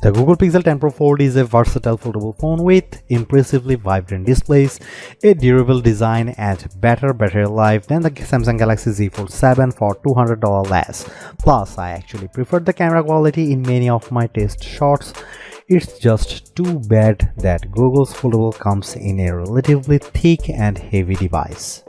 The Google Pixel 10 Pro Fold is a versatile foldable phone with impressively vibrant displays, a durable design, and better battery life than the Samsung Galaxy Z Fold 7 for $200 less. Plus, I actually prefer the camera quality in many of my test shots. It's just too bad that Google's Foldable comes in a relatively thick and heavy device.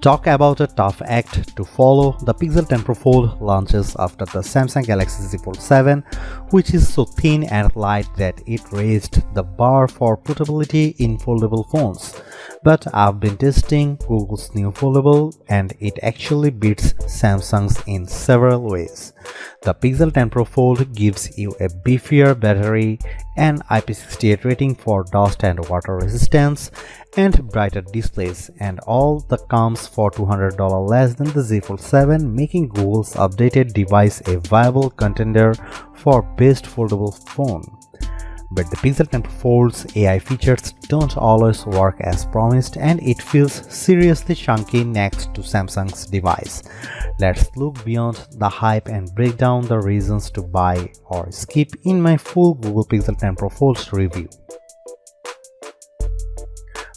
Talk about a tough act to follow. The Pixel 10 Pro Fold launches after the Samsung Galaxy Z Fold 7, which is so thin and light that it raised the bar for portability in foldable phones. But I've been testing Google's new foldable and it actually beats Samsung's in several ways. The Pixel 10 Pro Fold gives you a beefier battery, an IP68 rating for dust and water resistance, and brighter displays, and all the comes for $200 less than the Z Fold 7, making Google's updated device a viable contender for best foldable phone. But the Pixel 10 Pro Fold's AI features don't always work as promised, and it feels seriously chunky next to Samsung's device. Let's look beyond the hype and break down the reasons to buy or skip in my full Google Pixel 10 Pro Fold review.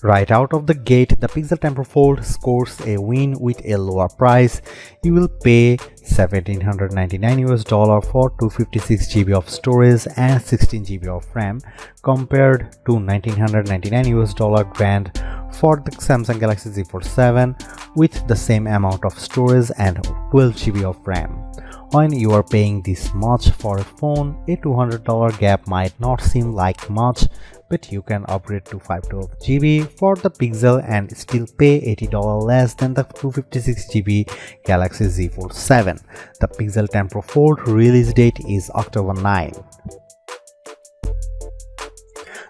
Right out of the gate, the Pixel 10 Pro Fold scores a win with a lower price. You will pay $1,799 for 256 GB of storage and 16 GB of RAM compared to $1,999 grand for the Samsung Galaxy Z Fold 7 with the same amount of storage and 12 GB of RAM. When you are paying this much for a phone, a $200 gap might not seem like much, but you can upgrade to 512 GB for the Pixel and still pay $80 less than the 256 GB Galaxy Z Fold 7. The Pixel 10 Pro Fold release date is October 9.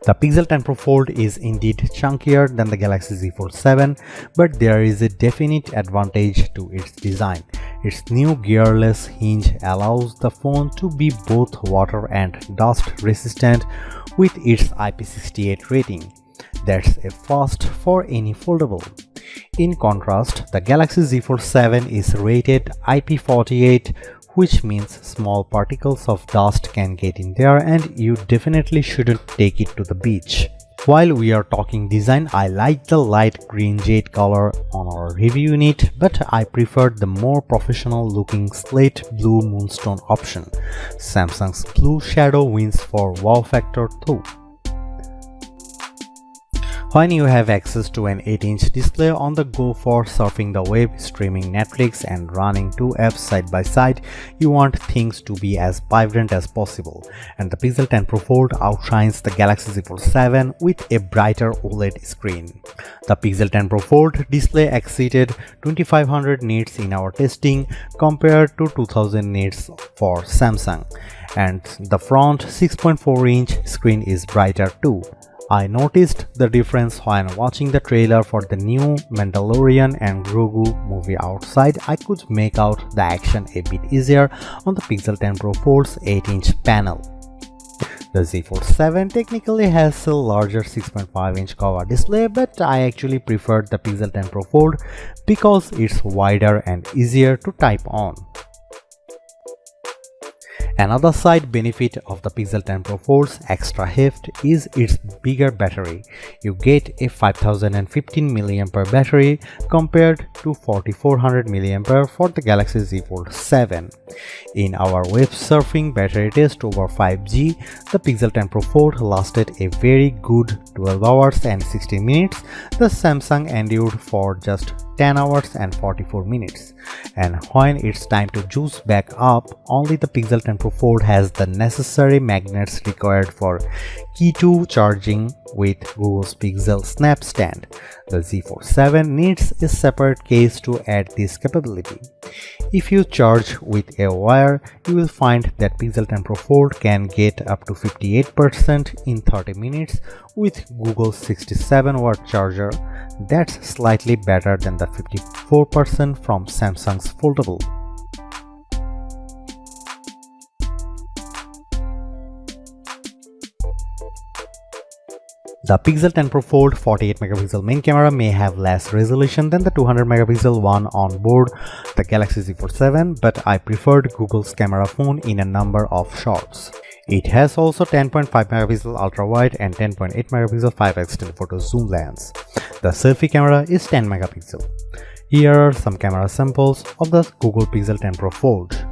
The Pixel 10 Pro Fold is indeed chunkier than the Galaxy Z Fold 7, but there is a definite advantage to its design. Its new gearless hinge allows the phone to be both water and dust resistant with its IP68 rating. That's a first for any foldable. In contrast, the Galaxy Z Fold 7 is rated IP48, which means small particles of dust can get in there and you definitely shouldn't take it to the beach. While we are talking design, I like the light green jade color on our review unit, but I preferred the more professional looking slate blue moonstone option. Samsung's blue shadow wins for wow factor too. When you have access to an 8-inch display on the go for surfing the web, streaming Netflix, and running two apps side by side, you want things to be as vibrant as possible. And the Pixel 10 Pro Fold outshines the Galaxy Z Fold 7 with a brighter OLED screen. The Pixel 10 Pro Fold display exceeded 2500 nits in our testing compared to 2000 nits for Samsung. And the front 6.4-inch screen is brighter too. I noticed the difference when watching the trailer for the new Mandalorian and Grogu movie outside. I could make out the action a bit easier on the Pixel 10 Pro Fold's 8-inch panel. The Z Fold 7 technically has a larger 6.5-inch cover display, but I actually preferred the Pixel 10 Pro Fold because it's wider and easier to type on. Another side benefit of the Pixel 10 Pro Fold's extra heft is its bigger battery. You get a 5015 mAh battery compared to 4400 mAh for the Galaxy Z Fold 7. In our web surfing battery test over 5G, the Pixel 10 Pro Fold lasted a very good 12 hours and 16 minutes. The Samsung endured for just 10 hours and 44 minutes. And when it's time to juice back up, only the Pixel 10 Pro Fold has the necessary magnets required for Key 2 charging with Google's PixelSnap stand. The Z Fold 7 needs a separate case to add this capability. If you charge with a wire, you will find that Pixel 10 Pro Fold can get up to 58% in 30 minutes with Google's 67-watt charger. That's slightly better than the 54% from Samsung's Foldable. The Pixel 10 Pro Fold 48 megapixel main camera may have less resolution than the 200 megapixel one on board the Galaxy Z Fold 7, but I preferred Google's camera phone in a number of shots. It has also 10.5 megapixel ultra wide and 10.8 megapixel 5x telephoto zoom lens. The selfie camera is 10 megapixel. Here are some camera samples of the Google Pixel 10 Pro Fold.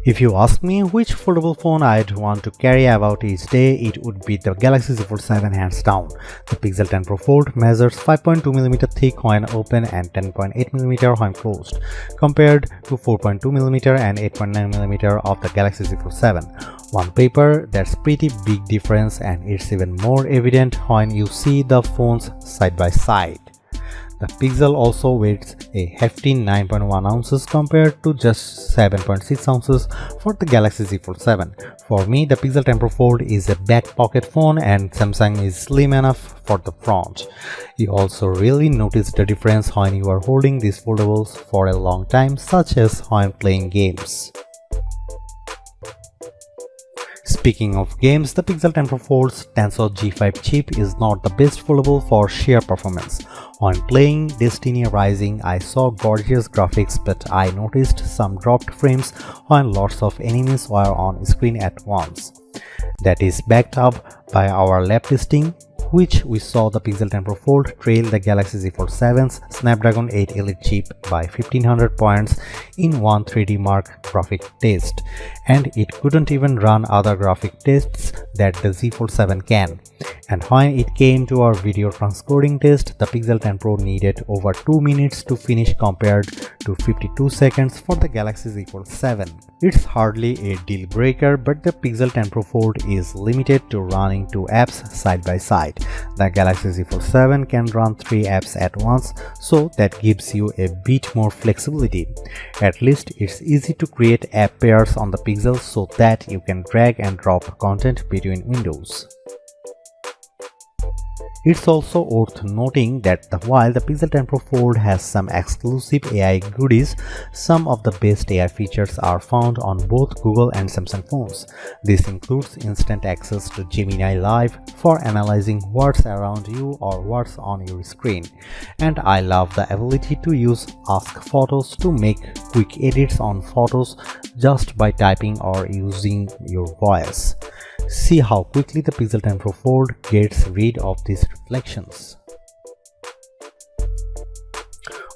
If you ask me which foldable phone I'd want to carry about each day, it would be the Galaxy Z Fold 7 hands down. The Pixel 10 Pro Fold measures 5.2mm thick when open and 10.8mm when closed, compared to 4.2mm and 8.9mm of the Galaxy Z Fold 7. On paper, that's pretty big difference, and it's even more evident when you see the phones side by side. The Pixel also weighs a hefty 9.1 ounces compared to just 7.6 ounces for the Galaxy Z Fold 7. For me, the Pixel 10 Pro Fold is a back pocket phone and Samsung is slim enough for the front. You also really notice the difference when you are holding these foldables for a long time, such as when playing games. Speaking of games, the Pixel 10 Pro Fold's Tensor G5 chip is not the best foldable for sheer performance. When playing Destiny Rising, I saw gorgeous graphics, but I noticed some dropped frames when lots of enemies were on screen at once. That is backed up by our lab testing, which we saw the Pixel 10 Pro Fold trail the Galaxy Z Fold 7's Snapdragon 8 Elite chip by 1500 points in one 3D Mark graphic test, and it couldn't even run other graphic tests that the Z Fold 7 can. And when it came to our video transcoding test, the Pixel 10 Pro needed over 2 minutes to finish compared to 52 seconds for the Galaxy Z Fold 7. It's hardly a deal breaker, but the Pixel 10 Pro Fold is limited to running 2 apps side by side. The Galaxy Z Fold 7 can run 3 apps at once, so that gives you a bit more flexibility. At least it's easy to create app pairs on the Pixel so that you can drag and drop content between windows. It's also worth noting that while the Pixel 10 Pro Fold has some exclusive AI goodies, some of the best AI features are found on both Google and Samsung phones. This includes instant access to Gemini Live for analyzing what's around you or what's on your screen. And I love the ability to use Ask Photos to make quick edits on photos just by typing or using your voice. See how quickly the Pixel 10 Pro Fold gets rid of these reflections.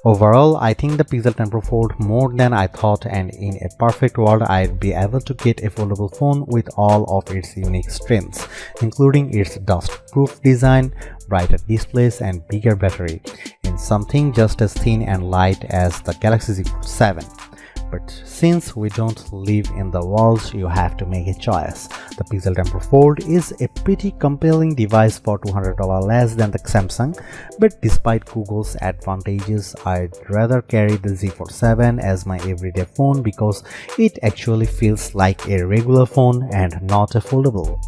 Overall, I think the Pixel 10 Pro Fold more than I thought, and in a perfect world I'd be able to get a foldable phone with all of its unique strengths, including its dust-proof design, brighter displays and bigger battery, in something just as thin and light as the Galaxy Z Fold 7. But since we don't live in the world, you have to make a choice. The Pixel 10 Pro Fold is a pretty compelling device for $200 less than the Samsung, but despite Google's advantages, I'd rather carry the Z Fold 7 as my everyday phone because it actually feels like a regular phone and not a foldable.